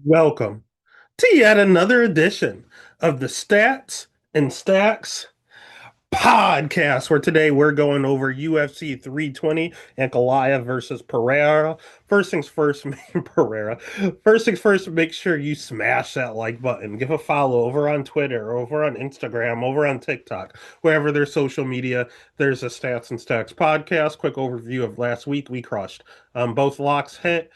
Welcome to yet another edition of the Stats and Stacks podcast, where today we're going over UFC 320, Ankalaev versus Pereira. First things first, Pereira. First things first, make sure you smash that like button. Give a follow over on Twitter, over on Instagram, over on TikTok, wherever there's social media. There's a Stats and Stacks podcast. Quick overview of last week. We crushed. Both locks hit.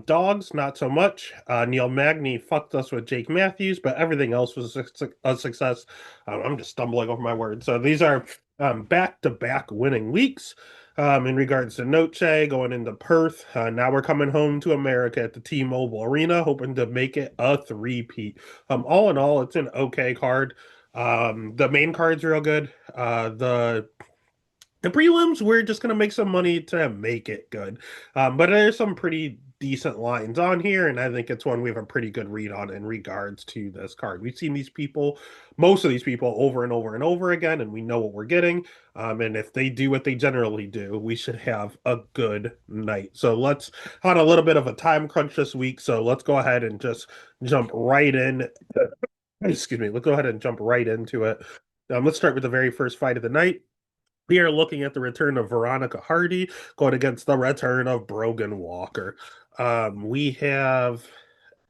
Dogs, not so much. Neil Magny fucked us with Jake Matthews, but everything else was a success. I'm just stumbling over my words. So these are back-to-back winning weeks. In regards to Noche going into Perth, now we're coming home to America at the T-Mobile Arena, hoping to make it a three-peat. All in all, it's an okay card. The main card's real good. The prelims, we're just gonna make some money to make it good. But there's some pretty decent lines on here, and I think it's one we have a pretty good read on in regards to this card. We've seen these people, most of these people, over and over and over again, and we know what we're getting. And if they do what they generally do, we should have a good night. So let's on a little bit of a time crunch this week. So let's go ahead and just jump right in. Excuse me. Let's go ahead and jump right into it. Let's start with the very first fight of the night. We are looking at the return of Veronica Hardy going against the return of Brogan Walker. We have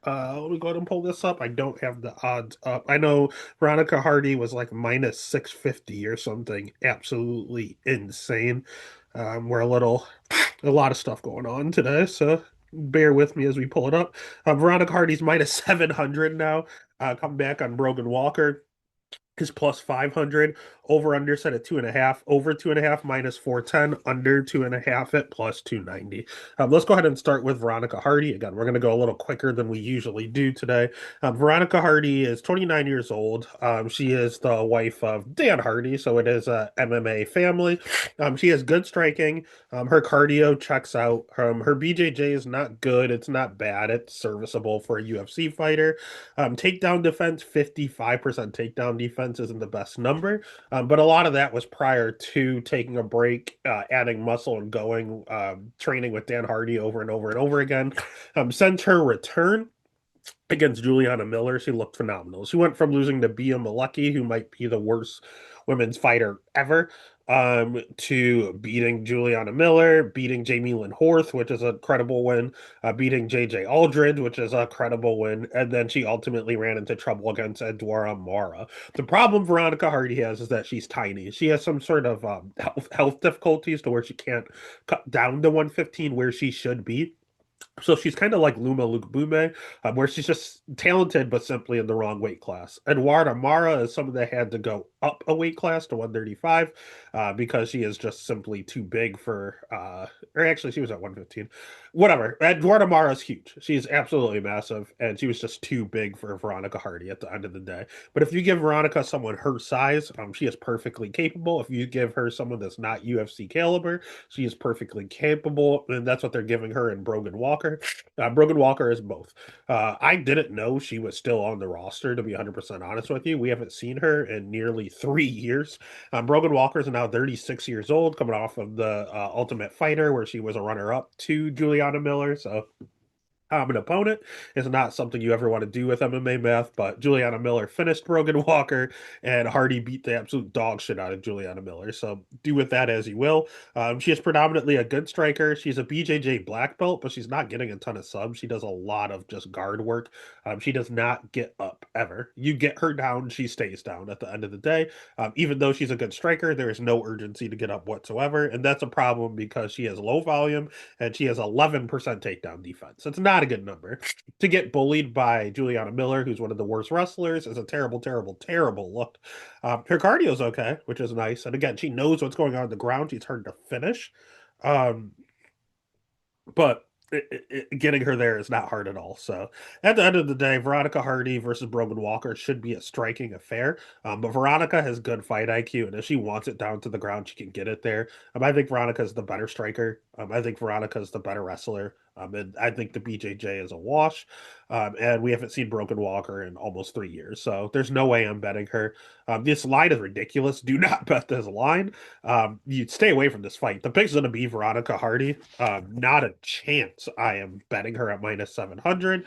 let me go ahead and pull this up. I don't have the odds up. I know Veronica Hardy was like minus 650 or something. Absolutely insane. We're a lot of stuff going on today, so bear with me as we pull it up. Veronica Hardy's minus 700 now. Come back on Brogan Walker is plus 500. Over under set at 2.5. Over 2.5 minus 410. Under 2.5 at plus 290. Let's go ahead and start with Veronica Hardy. Again, we're going to go a little quicker than we usually do today. Veronica Hardy is 29 years old. She is the wife of Dan Hardy, so it is a MMA family. She has good striking. Her cardio checks out. Her BJJ is not good. It's not bad. It's serviceable for a UFC fighter. Takedown defense, 55% takedown defense isn't the best number, but a lot of that was prior to taking a break, adding muscle and going, training with Dan Hardy over and over and over again. Since her return, against Juliana Miller, she looked phenomenal. She went from losing to Bia Malecki, who might be the worst women's fighter ever, to beating Juliana Miller, beating Jamie Lynn Horth, which is a credible win, beating JJ Aldridge, which is a credible win, and then she ultimately ran into trouble against Edouard Mara. The problem Veronica Hardy has is that she's tiny. She has some sort of health difficulties to where she can't cut down to 115 where she should be. So she's kind of like Luma Lukebume, where she's just talented but simply in the wrong weight class. Eduardo Amara is someone that had to go up a weight class to 135 because she is just simply too big for, or actually she was at 115. Whatever. Eduardo Amara is huge. She's absolutely massive, and she was just too big for Veronica Hardy at the end of the day. But if you give Veronica someone her size, she is perfectly capable. If you give her someone that's not UFC caliber, she is perfectly capable, and that's what they're giving her in Brogan Walker. Brogan Walker is both. I didn't know she was still on the roster, to be 100% honest with you. We haven't seen her in nearly 3 years. Brogan Walker is now 36 years old, coming off of the Ultimate Fighter, where she was a runner up to Juliana Miller. So an opponent is not something you ever want to do with MMA math, but Juliana Miller finished Brogan Walker, and Hardy beat the absolute dog shit out of Juliana Miller. So do with that as you will. She is predominantly a good striker. She's a BJJ black belt, but she's not getting a ton of subs. She does a lot of just guard work. She does not get up ever. You get her down, she stays down at the end of the day. Even though she's a good striker, there is no urgency to get up whatsoever, and that's a problem because she has low volume and she has 11% takedown defense. It's not a good number. To get bullied by Juliana Miller, who's one of the worst wrestlers, is a terrible, terrible, terrible look. Her cardio's okay, which is nice. And again, she knows what's going on the ground. She's hard to finish. Um, but getting her there is not hard at all. So at the end of the day, Veronica Hardy versus Brogan Walker should be a striking affair. But Veronica has good fight IQ, and if she wants it down to the ground, she can get it there. I think Veronica is the better striker. I think Veronica is the better wrestler. And I think the BJJ is a wash. And we haven't seen Broken Walker in almost 3 years. So there's no way I'm betting her. This line is ridiculous. Do not bet this line. You'd stay away from this fight. The pick's going to be Veronica Hardy. Not a chance I am betting her at minus 700.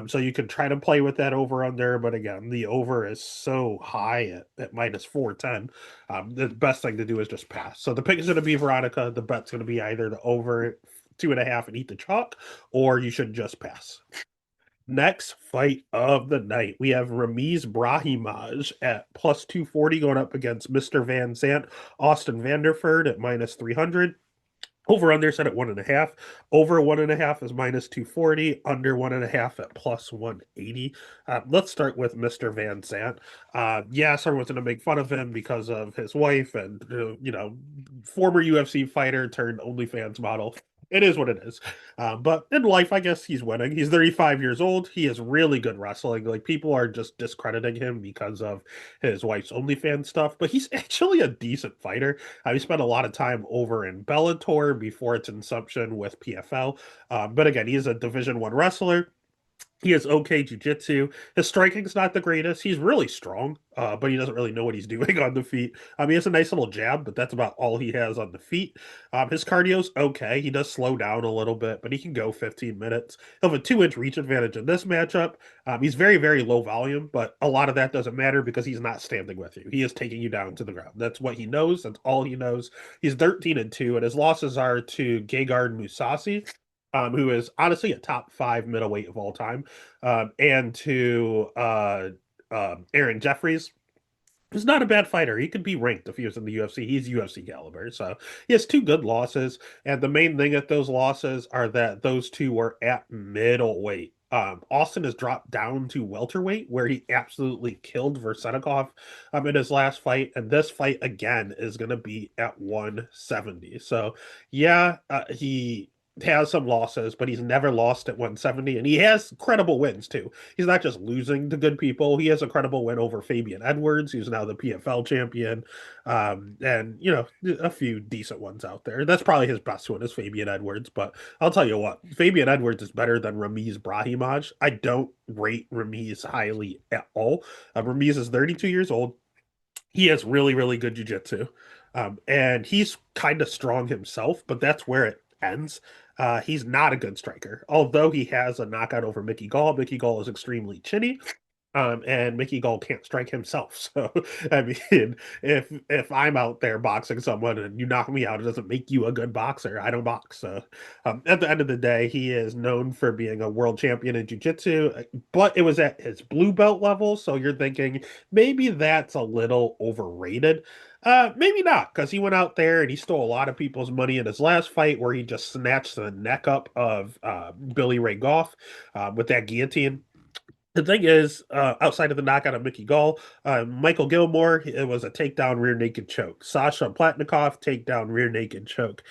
So you can try to play with that over under. But again, the over is so high at minus 410. The best thing to do is just pass. So the pick is going to be Veronica. The bet's going to be either the over 2.5 and eat the chalk, or you should just pass. Next fight of the night, we have Ramiz Brahimaj at plus 240 going up against Mr. Van Zant, Austin Vanderford at minus 300. Over under set at 1.5. Over 1.5 is minus 240. Under 1.5 at plus 180. Let's start with Mr. Van Sant. Yes, everyone's going to make fun of him because of his wife and, former UFC fighter turned OnlyFans model. It is what it is. But in life, I guess he's winning. He's 35 years old. He is really good wrestling. Like, people are just discrediting him because of his wife's OnlyFans stuff, but he's actually a decent fighter. He spent a lot of time over in Bellator before its inception with PFL. But again, he's a Division One wrestler. He has okay jiu-jitsu. His striking's not the greatest. He's really strong, but he doesn't really know what he's doing on the feet. He has a nice little jab, but that's about all he has on the feet. His cardio's okay. He does slow down a little bit, but he can go 15 minutes. He'll have a 2-inch reach advantage in this matchup. He's very, very low volume, but a lot of that doesn't matter because he's not standing with you. He is taking you down to the ground. That's what he knows. That's all he knows. He's 13-2, and his losses are to Gegard Mousasi, who is honestly a top 5 middleweight of all time, and to Aaron Jeffries, who's not a bad fighter. He could be ranked if he was in the UFC. He's UFC caliber. So he has two good losses. And the main thing at those losses are that those two were at middleweight. Austin has dropped down to welterweight, where he absolutely killed Versenikov in his last fight. And this fight, again, is going to be at 170. So, yeah, he has some losses, but he's never lost at 170, and he has credible wins too. He's not just losing to good people. He has a credible win over Fabian Edwards, who's now the PFL champion, and a few decent ones out there. That's probably his best one is Fabian Edwards, but I'll tell you what, Fabian Edwards is better than Ramiz Brahimaj. I don't rate Ramiz highly at all. Ramiz is 32 years old. He has really, really good jiu-jitsu. And he's kind of strong himself, but that's where it ends. He's not a good striker. Although he has a knockout over Mickey Gall. Mickey Gall is extremely chinny. And Mickey Gall can't strike himself. So I mean, if I'm out there boxing someone and you knock me out, it doesn't make you a good boxer. I don't box. So at the end of the day, he is known for being a world champion in jiu-jitsu, but it was at his blue belt level. So you're thinking maybe that's a little overrated. Maybe not, because he went out there and he stole a lot of people's money in his last fight, where he just snatched the neck up of Billy Ray Goff with that guillotine. The thing is, outside of the knockout of Mickey Gall, Michael Gilmore, it was a takedown rear naked choke. Sasha Platnikov, takedown rear naked choke.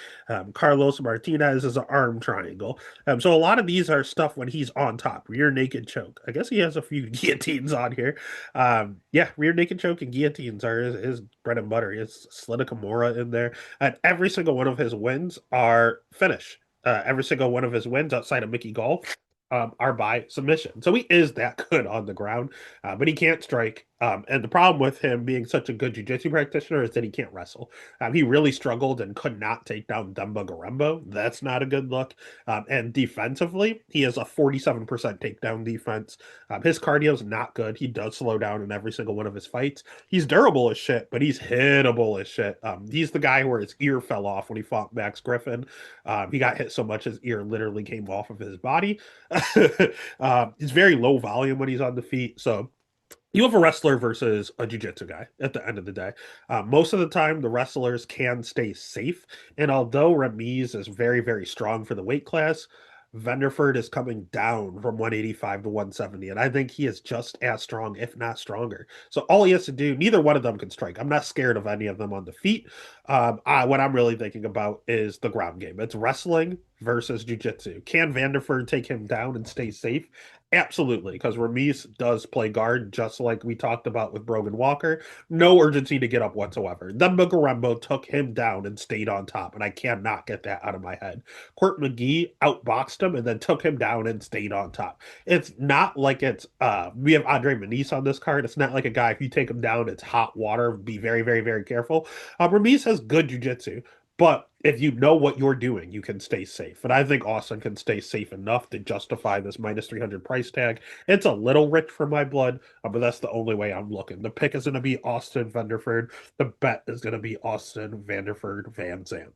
Carlos Martinez is an arm triangle. So a lot of these are stuff when he's on top, rear naked choke. I guess he has a few guillotines on here. Yeah, rear naked choke and guillotines are his bread and butter. He has Slita Kimura in there. And every single one of his wins are finish. Every single one of his wins outside of Mickey Gall are by submission. So he is that good on the ground, but he can't strike. And the problem with him being such a good jiu-jitsu practitioner is that he can't wrestle. He really struggled and could not take down Demba Garembo. That's not a good look. And defensively, he has a 47% takedown defense. His cardio is not good. He does slow down in every single one of his fights. He's durable as shit, but he's hittable as shit. He's the guy where his ear fell off when he fought Max Griffin. He got hit so much his ear literally came off of his body. He's very low volume when he's on the feet. So you have a wrestler versus a jiu-jitsu guy at the end of the day. Most of the time, the wrestlers can stay safe. And although Ramiz is very, very strong for the weight class, Vanderford is coming down from 185 to 170. And I think he is just as strong, if not stronger. So all he has to do, neither one of them can strike. I'm not scared of any of them on the feet. What I'm really thinking about is the ground game. It's wrestling versus jiu-jitsu. Can Vanderford take him down and stay safe? Absolutely, because Ramis does play guard, just like we talked about with Brogan Walker. No urgency to get up whatsoever. Then Mugarembo took him down and stayed on top, and I cannot get that out of my head. Court McGee outboxed him and then took him down and stayed on top. It's not like it's we have Andre Manise on this card. It's not like a guy, if you take him down, it's hot water. Be very, very, very careful. Ramis has good jujitsu. But if you know what you're doing, you can stay safe. And I think Austin can stay safe enough to justify this minus 300 price tag. It's a little rich for my blood, but that's the only way I'm looking. The pick is going to be Austin Vanderford. The bet is going to be Austin Vanderford Van Zandt.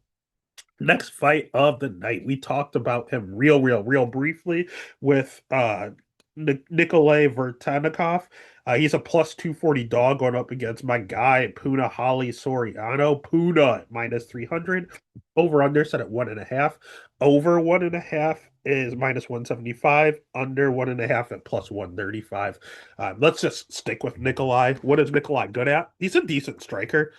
Next fight of the night. We talked about him real briefly with Nikolay Vertanikov. He's a plus 240 dog going up against my guy, Puna Holly Soriano. Puna at minus 300. Over under set at 1.5. Over 1.5 is minus 175. Under 1.5 at plus 135. Let's just stick with Nikolai. What is Nikolai good at? He's a decent striker.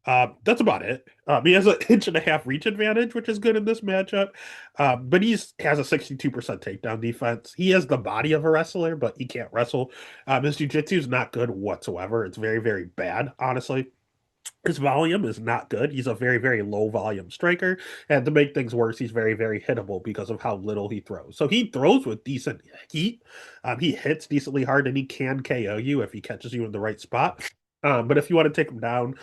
That's about it. He has an inch and a half reach advantage, which is good in this matchup. But has a 62% takedown defense. He has the body of a wrestler, but he can't wrestle. His jiu-jitsu is not good whatsoever. It's very, very bad, honestly. His volume is not good. He's a very, very low volume striker. And to make things worse, he's very, very hittable because of how little he throws. So he throws with decent heat. He hits decently hard and he can KO you if he catches you in the right spot. But if you want to take him down,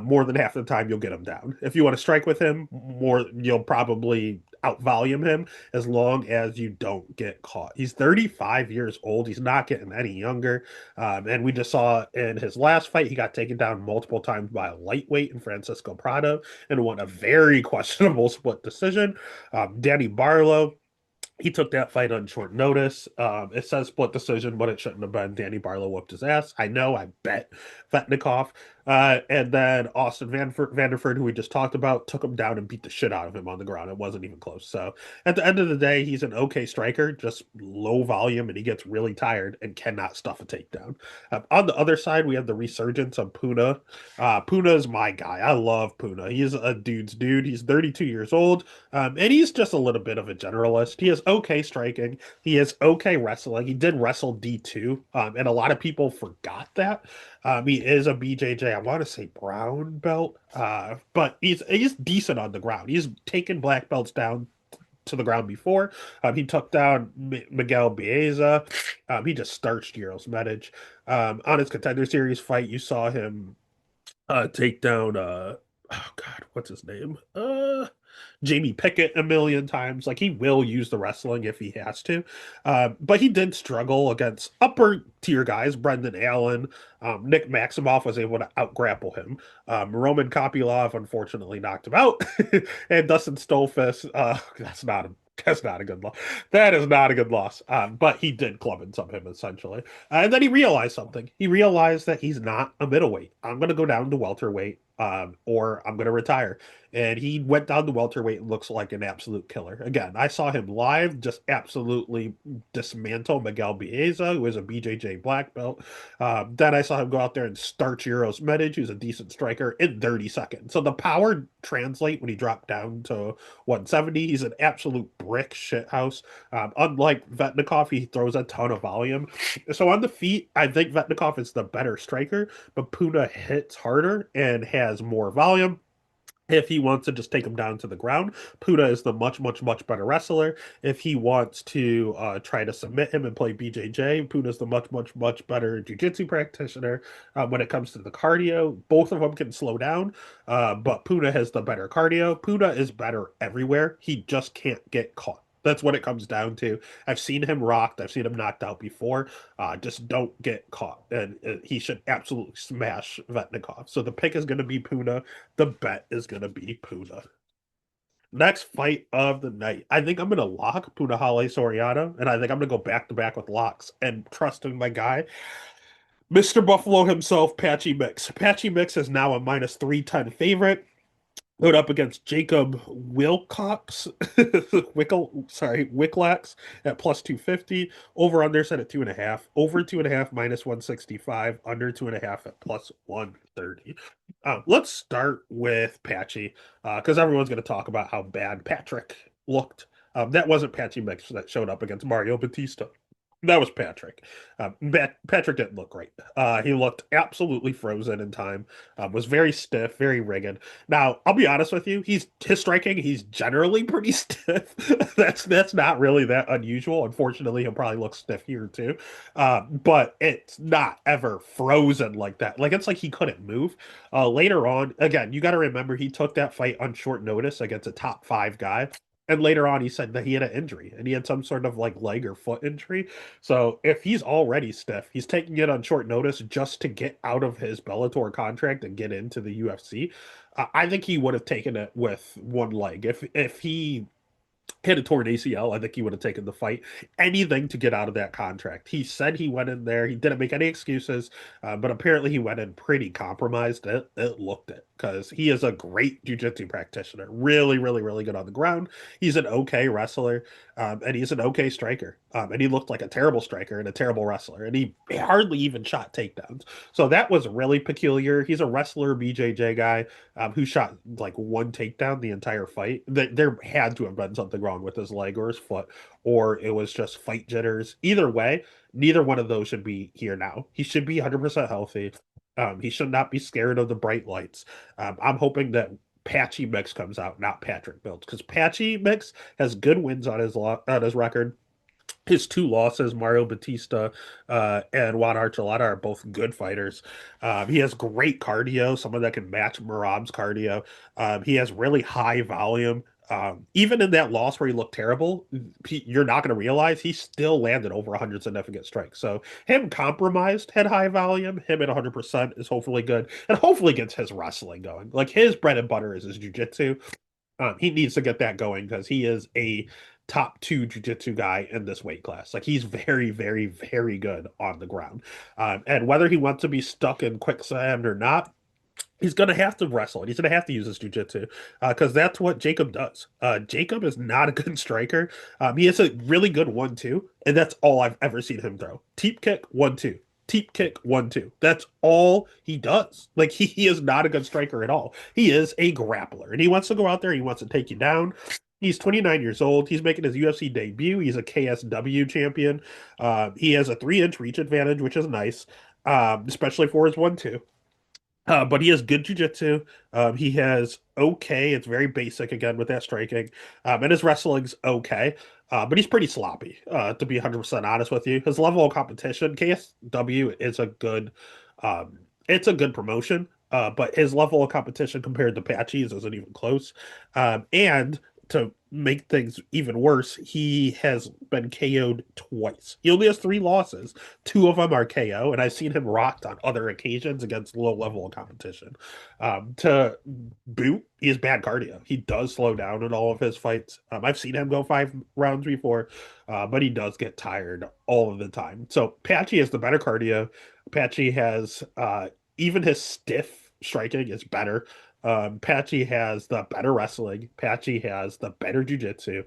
more than half the time you'll get him down. If you want to strike with him, more you'll probably outvolume him as long as you don't get caught. He's 35 years old. He's not getting any younger. And we just saw in his last fight, he got taken down multiple times by a lightweight in Francisco Prado and won a very questionable split decision. Danny Barlow, he took that fight on short notice. It says split decision, but it shouldn't have been. Danny Barlow whooped his ass. I know, I bet. Vetnikov. And then Austin Vanderford, who we just talked about, took him down and beat the shit out of him on the ground. It wasn't even close. So at the end of the day, he's an okay striker, just low volume, and he gets really tired and cannot stuff a takedown. On the other side, we have the resurgence of Puna. Puna is my guy. I love Puna. He's a dude's dude. He's 32 years old. And he's just a little bit of a generalist. He is okay striking. He is okay wrestling. He did wrestle D2, and a lot of people forgot that. He is a BJJ, I want to say brown belt, but he's decent on the ground. He's taken black belts down to the ground before. He took down Miguel Baeza. He just starched Euros Medic. On his Contender Series fight, you saw him take down oh God, what's his name? Jamie Pickett a million times. Like he will use the wrestling if he has to. But he did struggle against upper tier guys. Brendan Allen, Nick Maximoff was able to outgrapple him. Roman Kopylov unfortunately knocked him out. And Dustin Stolfus, that's not a good loss. That is not a good loss. But he did club and sub him essentially. And then he realized something. He realized that he's not a middleweight. I'm going to go down to welterweight, or I'm going to retire. And he went down to welterweight and looks like an absolute killer. Again, I saw him live just absolutely dismantle Miguel Baeza, who is a BJJ black belt. Then I saw him go out there and starch Euros Medic, who's a decent striker, in 30 seconds. So the power translate when he dropped down to 170. He's an absolute brick shithouse. Unlike Vetnikov, he throws a ton of volume. So on the feet, I think Vetnikov is the better striker, but Puna hits harder and has more volume. If he wants to just take him down to the ground, Puna is the much better wrestler. If he wants to try to submit him and play BJJ, Puna is the much better jiu-jitsu practitioner. When it comes to the cardio, both of them can slow down, but Puna has the better cardio. Puna is better everywhere. He just can't get caught. That's what it comes down to. I've seen him rocked. I've seen him knocked out before. Just don't get caught. And he should absolutely smash Vetnikov. So the pick is going to be Puna. The bet is going to be Puna. Next fight of the night. I think I'm going to lock Puna Hale Soriano, and I think I'm going to go back to back with locks and trusting my guy, Mr. Buffalo himself, Patchy Mix. Patchy Mix is now a minus 310 favorite. Put up against Jacob Wilcox, Wicklax at plus 250. Over under set at 2.5. Over 2.5 minus 165. Under 2.5 at plus 130. Let's start with Patchy, because everyone's going to talk about how bad Patrick looked. That wasn't Patchy Mix that showed up against Mario Batista. That was Patrick. Patrick didn't look great. He looked absolutely frozen in time. Was very stiff, very rigid. Now, I'll be honest with you. His striking. He's generally pretty stiff. That's not really that unusual. Unfortunately, he'll probably look stiff here too. But it's not ever frozen like that. Like it's like he couldn't move. Later on, again, you got to remember he took that fight on short notice against a top five guy. And later on, he said that he had an injury and he had some sort of like leg or foot injury. So if he's already stiff, he's taking it on short notice just to get out of his Bellator contract and get into the UFC. I think he would have taken it with one leg. If he hit a torn ACL, I think he would have taken the fight. Anything to get out of that contract. He said he went in there. He didn't make any excuses, but apparently he went in pretty compromised. It looked it because he is a great jiu-jitsu practitioner. Really, really, really good on the ground. He's an okay wrestler, and he's an okay striker. And he looked like a terrible striker and a terrible wrestler, and he hardly even shot takedowns. So that was really peculiar. He's a wrestler, BJJ guy, who shot like one takedown the entire fight. There had to have been something wrong with his leg or his foot, or it was just fight jitters. Either way, neither one of those should be here now. He should be 100% healthy. He should not be scared of the bright lights. I'm hoping that Patchy Mix comes out, not Patrick Mills, because Patchy Mix has good wins on his record. His two losses, Mario Batista and Juan Archuleta, are both good fighters. He has great cardio, someone that can match Merab's cardio. He has really high volume. Even in that loss where he looked terrible, you're not going to realize he still landed over 100 significant strikes. So him compromised, had high volume. Him at 100% is hopefully good, and hopefully gets his wrestling going. Like his bread and butter is his jujitsu. He needs to get that going because he is a top two jiu-jitsu guy in this weight class. Like he's very, very, very good on the ground. And whether he wants to be stuck in quicksand or not, he's going to have to wrestle and he's going to have to use his jujitsu because that's what Jacob does. Jacob is not a good striker. He has a really good 1-2, and that's all I've ever seen him throw. Teep kick, 1-2. Teep kick, 1-2. That's all he does. Like he is not a good striker at all. He is a grappler, and he wants to go out there. He wants to take you down. He's 29 years old. He's making his UFC debut. He's a KSW champion. He has a 3-inch reach advantage, which is nice, especially for his 1-2. But he has good jujitsu. He has okay. It's very basic again with that striking. And his wrestling's okay. But he's pretty sloppy, to be 100% honest with you. His level of competition, KSW is a good, it's a good promotion. But his level of competition compared to Patchy's isn't even close. And to make things even worse, he has been KO'd twice. He only has three losses. Two of them are KO, and I've seen him rocked on other occasions against low level of competition. To boot, he has bad cardio. He does slow down in all of his fights. I've seen him go 5 rounds before, but he does get tired all of the time. So Patchy has the better cardio. Patchy has even his stiff striking is better. Patchy has the better wrestling. Patchy has the better jujitsu.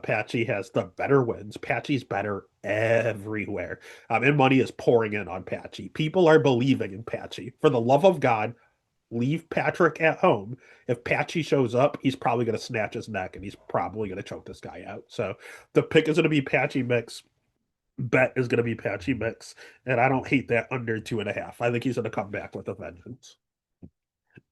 Patchy has the better wins. Patchy's better everywhere. And money is pouring in on Patchy. People are believing in Patchy. For the love of God, leave Patrick at home. If Patchy shows up, he's probably going to snatch his neck and he's probably going to choke this guy out. So the pick is going to be Patchy Mix. Bet is going to be Patchy Mix. And I don't hate that under 2.5. I think he's going to come back with a vengeance.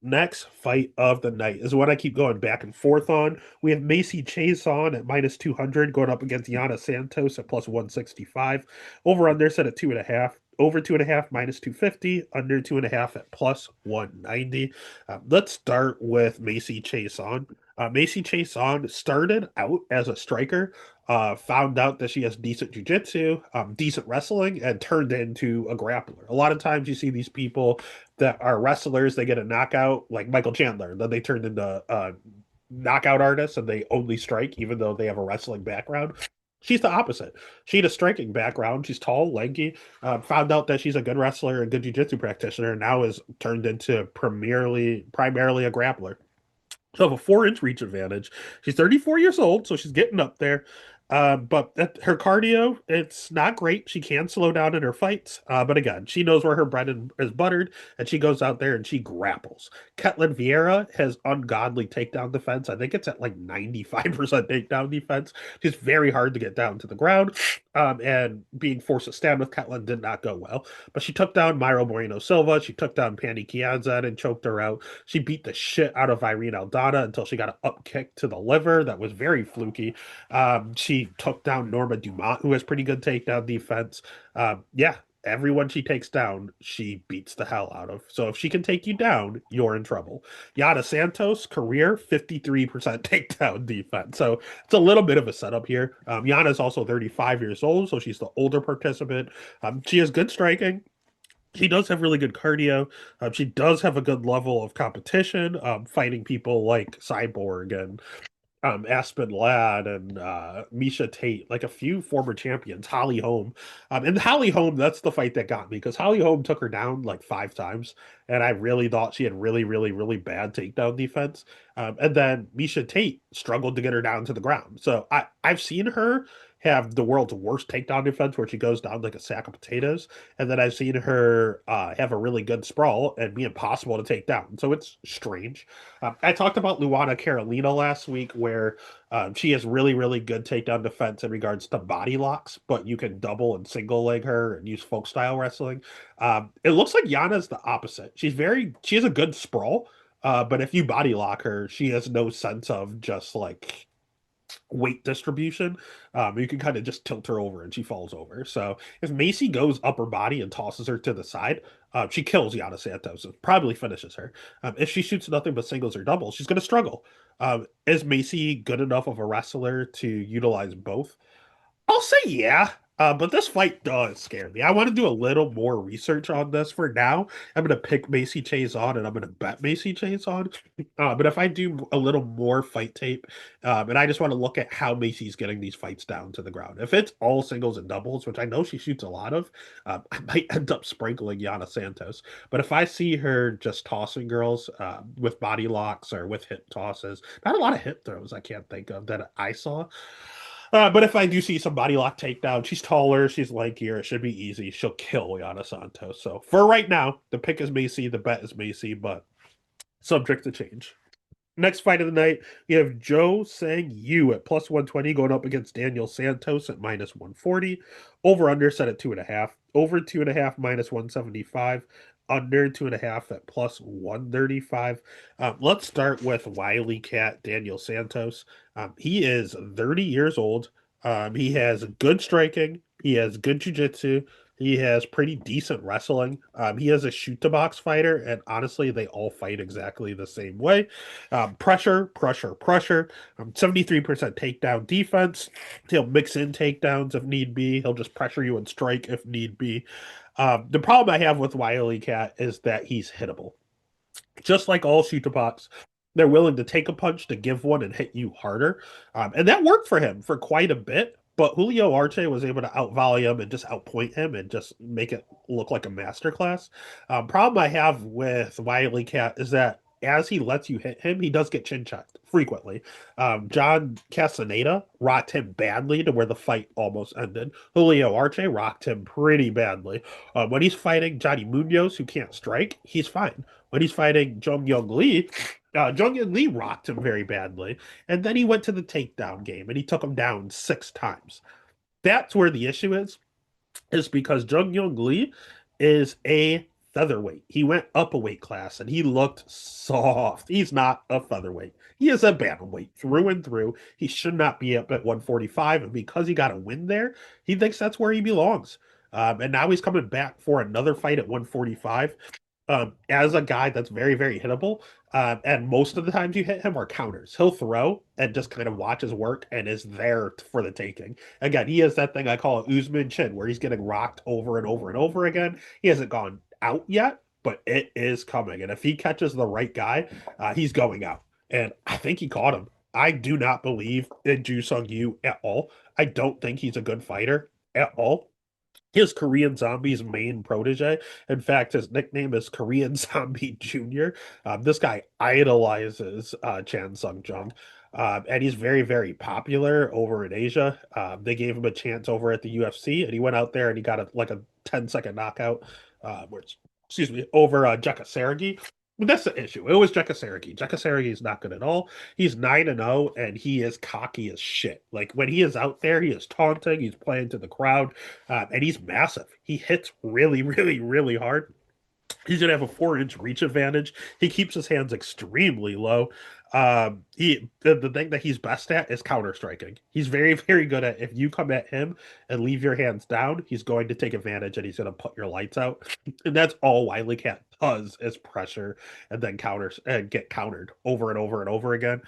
Next fight of the night is what I keep going back and forth on. We have Macy Chase on at minus 200 going up against Yana Santos at plus 165. Over under set at 2.5. Over 2.5 minus 250. Under 2.5 at plus 190. Let's start with Macy Chase on. Macy Chase on started out as a striker, found out that she has decent jujitsu, decent wrestling, and turned into a grappler. A lot of times you see these people that are wrestlers, they get a knockout, like Michael Chandler, then they turn into knockout artists and they only strike, even though they have a wrestling background. She's the opposite. She had a striking background. She's tall, lanky. Found out that she's a good wrestler and good jiu-jitsu practitioner, and now is turned into primarily a grappler. She'll have a 4-inch reach advantage. She's 34 years old, so she's getting up there. Her cardio, it's not great. She can slow down in her fights. But again, she knows where her bread is buttered, and she goes out there and she grapples. Ketlin Vieira has ungodly takedown defense. I think it's at like 95% takedown defense. She's very hard to get down to the ground. and being forced to stand with Ketlin did not go well. But she took down Myro Moreno Silva. She took down Pandy Kianzad and choked her out. She beat the shit out of Irene Aldana until she got an up kick to the liver that was very fluky. She took down Norma Dumont, who has pretty good takedown defense. Yeah, everyone she takes down, she beats the hell out of. So if she can take you down, you're in trouble. Yana Santos, career 53% takedown defense. So it's a little bit of a setup here. Yana's also 35 years old, so she's the older participant. She has good striking. She does have really good cardio. She does have a good level of competition, fighting people like Cyborg and Aspen Ladd and Misha Tate, like a few former champions, Holly Holm. And Holly Holm, that's the fight that got me because Holly Holm took her down like 5 times. And I really thought she had really, really, really bad takedown defense. And then Misha Tate struggled to get her down to the ground. So I've seen her have the world's worst takedown defense where she goes down like a sack of potatoes. And then I've seen her have a really good sprawl and be impossible to take down. So it's strange. I talked about Luana Carolina last week, where she has really, really good takedown defense in regards to body locks, but you can double and single leg her and use folk style wrestling. It looks like Yana's the opposite. She has a good sprawl, but if you body lock her, she has no sense of just like weight distribution. You can kind of just tilt her over and she falls over. So if Macy goes upper body and tosses her to the side, she kills Yana Santos and probably finishes her. If she shoots nothing but singles or doubles, she's going to struggle. Is Macy good enough of a wrestler to utilize both? I'll say yeah. But this fight does scare me. I want to do a little more research on this for now. I'm going to pick Macy Chase on and I'm going to bet Macy Chase on. But if I do a little more fight tape, and I just want to look at how Macy's getting these fights down to the ground. If it's all singles and doubles, which I know she shoots a lot of, I might end up sprinkling Yana Santos. But if I see her just tossing girls with body locks or with hip tosses, not a lot of hip throws I can't think of that I saw. But if I do see some body lock takedown, she's taller, she's lankier, it should be easy. She'll kill Yana Santos. So for right now, the pick is Macy, the bet is Macy, but subject to change. Next fight of the night, we have Joe Sang Yu at plus 120 going up against Daniel Santos at minus 140. Over under set at 2.5. Over 2.5 minus 175. Under 2.5 at plus 135. Let's start with Wiley Cat Daniel Santos. He is 30 years old. He has good striking. He has good jiu-jitsu. He has pretty decent wrestling. He is a shoot to box fighter, and honestly, they all fight exactly the same way. Pressure, pressure, pressure. 73% takedown defense. He'll mix in takedowns if need be. He'll just pressure you and strike if need be. The problem I have with Wiley Cat is that he's hittable. Just like all shoot box, they're willing to take a punch to give one and hit you harder. And that worked for him for quite a bit. But Julio Arce was able to outvolley him and just outpoint him and just make it look like a masterclass. Problem I have with Wiley Cat is that as he lets you hit him, he does get chin checked frequently. John Castaneda rocked him badly to where the fight almost ended. Julio Arce rocked him pretty badly. When he's fighting Johnny Munoz, who can't strike, he's fine. When he's fighting Jung Young Lee, Jung Young Lee rocked him very badly. And then he went to the takedown game and he took him down 6 times. That's where the issue is because Jung Young Lee is a featherweight. He went up a weight class and he looked soft. He's not a featherweight. He is a bantamweight through and through. He should not be up at 145. And because he got a win there, he thinks that's where he belongs. And now he's coming back for another fight at 145 as a guy that's very, very hittable. And most of the times you hit him are counters. He'll throw and just kind of watch his work and is there for the taking. Again, he has that thing I call Usman chin, where he's getting rocked over and over and over again. He hasn't gone out yet, but it is coming. And if he catches the right guy, he's going out. And I think he caught him. I do not believe in Ju Sung Yu at all. I don't think he's a good fighter at all. His Korean Zombie's main protege. In fact, his nickname is Korean Zombie Jr. This guy idolizes Chan Sung Jung. And he's very, very popular over in Asia. They gave him a chance over at the UFC, and he went out there and he got like a 10-second knockout, excuse me, over Jekka Sergi. But that's the issue. It was Jekasaragi. Jekasaragi is not good at all. He's 9-0, and he is cocky as shit. Like when he is out there, he is taunting, he's playing to the crowd, and he's massive. He hits really, really, really hard. He's gonna have a 4-inch reach advantage. He keeps his hands extremely low. The thing that he's best at is counter striking. He's very, very good at if you come at him and leave your hands down, he's going to take advantage and he's gonna put your lights out. And that's all Wily Cat does is pressure and then counters and get countered over and over and over again.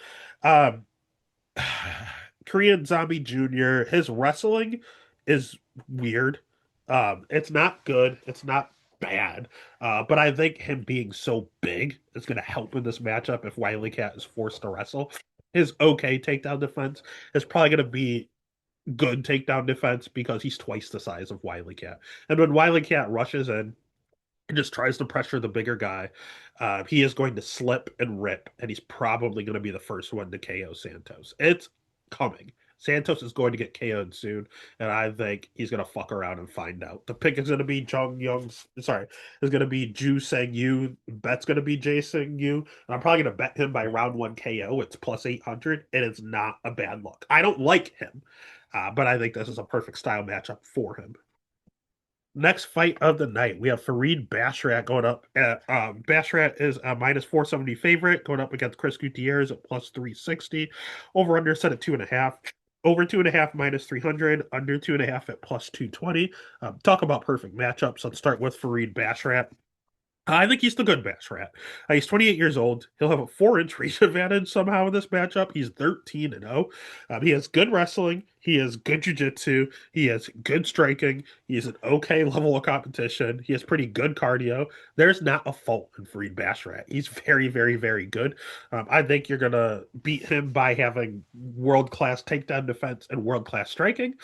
Um, Korean Zombie Jr., his wrestling is weird. It's not good. It's not bad. But I think him being so big is going to help in this matchup if Wily Cat is forced to wrestle. His okay takedown defense is probably going to be good takedown defense because he's twice the size of Wily Cat. And when Wily Cat rushes in, and just tries to pressure the bigger guy, he is going to slip and rip, and he's probably going to be the first one to KO Santos. It's coming. Santos is going to get KO'd soon, and I think he's going to fuck around and find out. The pick is going to be Jung Young's, sorry, is going to be Ju Sang Yu. Bet's going to be Jason Yu. And I'm probably going to bet him by round one KO. It's plus 800, and it's not a bad look. I don't like him, but I think this is a perfect style matchup for him. Next fight of the night, we have Farid Basharat going up. Basharat is a minus 470 favorite going up against Chris Gutierrez at plus 360. Over under set at 2.5. Over 2.5 minus 300. Under 2.5 at plus 220. Talk about perfect matchups. Let's start with Farid Basharat. I think he's the good best rat. He's 28 years old. He'll have a 4-inch reach advantage somehow in this matchup. He's 13-0. He has good wrestling. He has good jiu-jitsu. He has good striking. He has an okay level of competition. He has pretty good cardio. There's not a fault in Fareed Basharat. He's very, very, very good. I think you're going to beat him by having world-class takedown defense and world-class striking,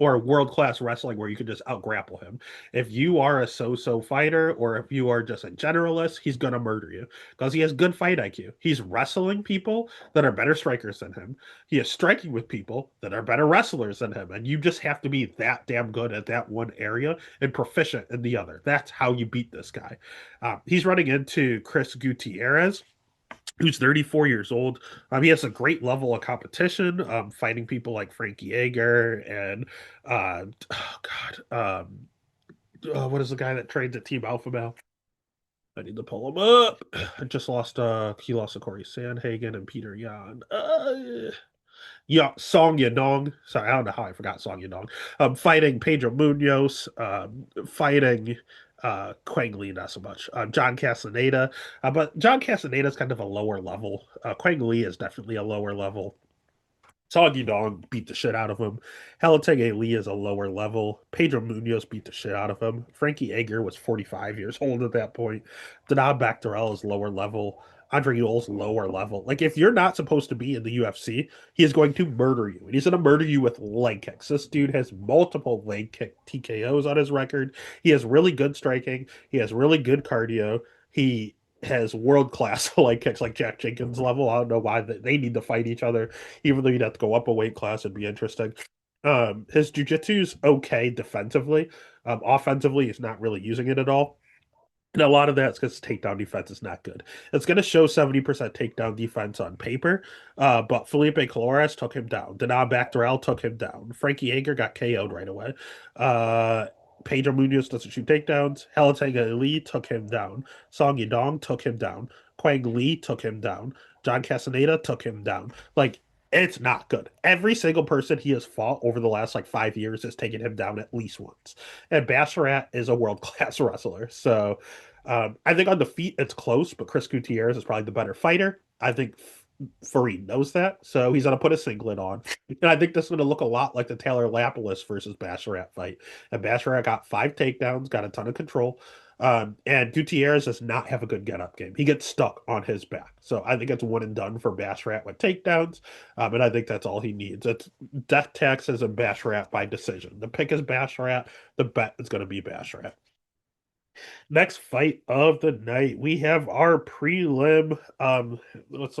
or world class wrestling where you can just out grapple him. If you are a so fighter or if you are just a generalist, he's gonna murder you because he has good fight IQ. He's wrestling people that are better strikers than him. He is striking with people that are better wrestlers than him, and you just have to be that damn good at that one area and proficient in the other. That's how you beat this guy. He's running into Chris Gutierrez, who's 34 years old. He has a great level of competition, fighting people like Frankie Ager and oh god, what is the guy that trains at Team Alpha Male? I need to pull him up. I just lost. He lost to Corey Sandhagen and Peter Yan. Yeah, Song Yadong. Sorry, I don't know how I forgot Song Yadong. Fighting Pedro Munoz, fighting Quang Lee, not so much. John Castaneda. But John Castaneda is kind of a lower level. Quang Lee is definitely a lower level. Soggy Dog beat the shit out of him. Halatege Lee is a lower level. Pedro Munoz beat the shit out of him. Frankie Ager was 45 years old at that point. Danab Bacterel is lower level. Andre Ewell's lower level. Like, if you're not supposed to be in the UFC, he is going to murder you. And he's going to murder you with leg kicks. This dude has multiple leg kick TKOs on his record. He has really good striking. He has really good cardio. He has world class leg kicks like Jack Jenkins level. I don't know why they need to fight each other, even though you'd have to go up a weight class. It'd be interesting. His jujitsu's okay defensively. Offensively, he's not really using it at all. And a lot of that's because takedown defense is not good. It's going to show 70% takedown defense on paper, but Felipe Colores took him down. Danab Bacterel took him down. Frankie Ager got KO'd right away. Uh, Pedro Munoz doesn't shoot takedowns. Halatega Lee took him down. Song Yadong took him down. Quang Lee took him down. John Castaneda took him down. Like, it's not good. Every single person he has fought over the last like 5 years has taken him down at least once. And Basharat is a world class wrestler. So I think on the feet it's close, but Chris Gutierrez is probably the better fighter. I think Fareed knows that, so he's going to put a singlet on. And I think this is going to look a lot like the Taylor Lapilus versus Basharat fight. And Basharat got 5 takedowns, got a ton of control. And Gutierrez does not have a good get-up game. He gets stuck on his back. So I think it's one and done for Basharat with takedowns. And I think that's all he needs. It's death taxes and Basharat by decision. The pick is Basharat. The bet is going to be Basharat. Next fight of the night, we have our prelim. Let's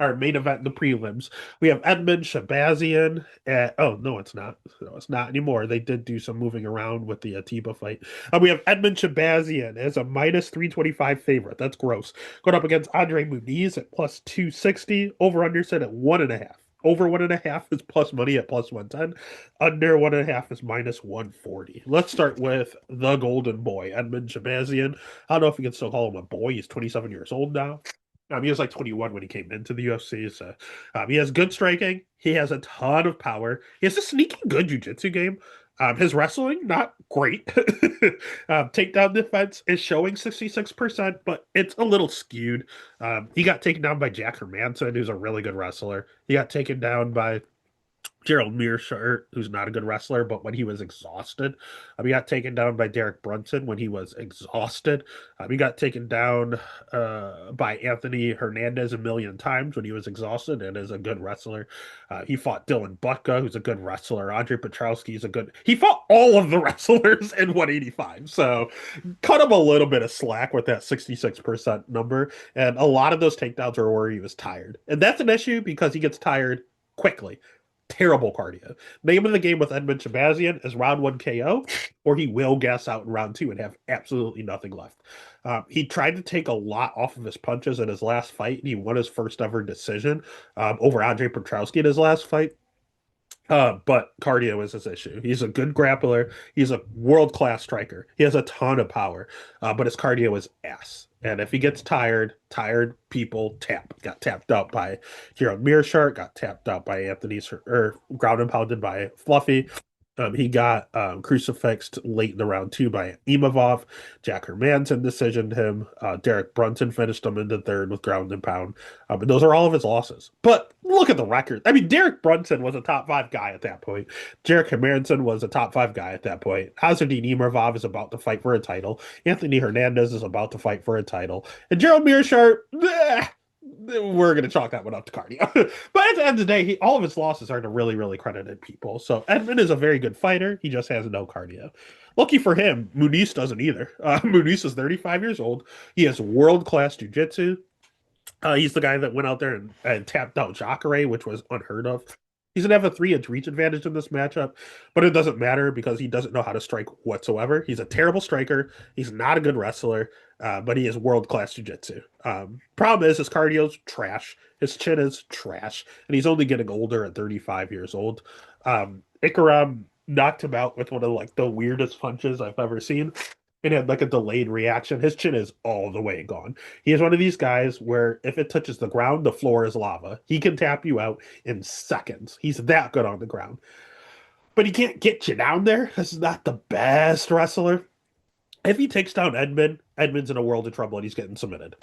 our main event in the prelims. We have Edmund Shabazian at, oh, no, it's not. No, it's not anymore. They did do some moving around with the Atiba fight. We have Edmund Shabazian as a minus 325 favorite. That's gross. Going up against Andre Muniz at plus 260. Over under set at 1.5. Over 1.5 is plus money at plus 110. Under 1.5 is minus 140. Let's start with the golden boy, Edmund Shabazian. I don't know if you can still call him a boy. He's 27 years old now. He was like 21 when he came into the UFC. So he has good striking. He has a ton of power. He has a sneaky good jiu-jitsu game. His wrestling, not great. Takedown defense is showing 66%, but it's a little skewed. He got taken down by Jack Hermanson, who's a really good wrestler. He got taken down by Gerald Mearshart, who's not a good wrestler, but when he was exhausted, he got taken down by Derek Brunson when he was exhausted. He got taken down by Anthony Hernandez a million times when he was exhausted and is a good wrestler. He fought Dylan Butka, who's a good wrestler. Andre Petrowski is a good. He fought all of the wrestlers in 185, so cut him a little bit of slack with that 66% number. And a lot of those takedowns are where he was tired, and that's an issue because he gets tired quickly. Terrible cardio. Name of the game with Edmund Shabazian is round one KO, or he will gas out in round two and have absolutely nothing left. He tried to take a lot off of his punches in his last fight, and he won his first ever decision over Andre Petrowski in his last fight. But cardio is his issue. He's a good grappler. He's a world-class striker. He has a ton of power, but his cardio is ass. And if he gets tired people tap. Got tapped out by Gerald Mearshart, got tapped out by Anthony, or ground and pounded by Fluffy. He got crucifixed late in the round two by Imavov. Jack Hermanson decisioned him. Derek Brunson finished him in the third with ground and pound. And those are all of his losses. But look at the record. I mean, Derek Brunson was a top five guy at that point. Derek Hermanson was a top five guy at that point. Hazardine Imavov is about to fight for a title. Anthony Hernandez is about to fight for a title. And Gerald Mearshart, we're going to chalk that one up to cardio. But at the end of the day, all of his losses are to really, really credited people. So Edmund is a very good fighter. He just has no cardio. Lucky for him, Muniz doesn't either. Muniz is 35 years old. He has world-class jiu-jitsu. He's the guy that went out there and tapped out Jacare, which was unheard of. He's going to have a 3-inch reach advantage in this matchup, but it doesn't matter because he doesn't know how to strike whatsoever. He's a terrible striker. He's not a good wrestler, but he is world-class jiu-jitsu. Problem is his cardio's trash. His chin is trash, and he's only getting older at 35 years old. Ikram knocked him out with one of like the weirdest punches I've ever seen. It had like a delayed reaction. His chin is all the way gone. He is one of these guys where if it touches the ground, the floor is lava. He can tap you out in seconds. He's that good on the ground. But he can't get you down there. This is not the best wrestler. If he takes down Edmund, Edmund's in a world of trouble and he's getting submitted.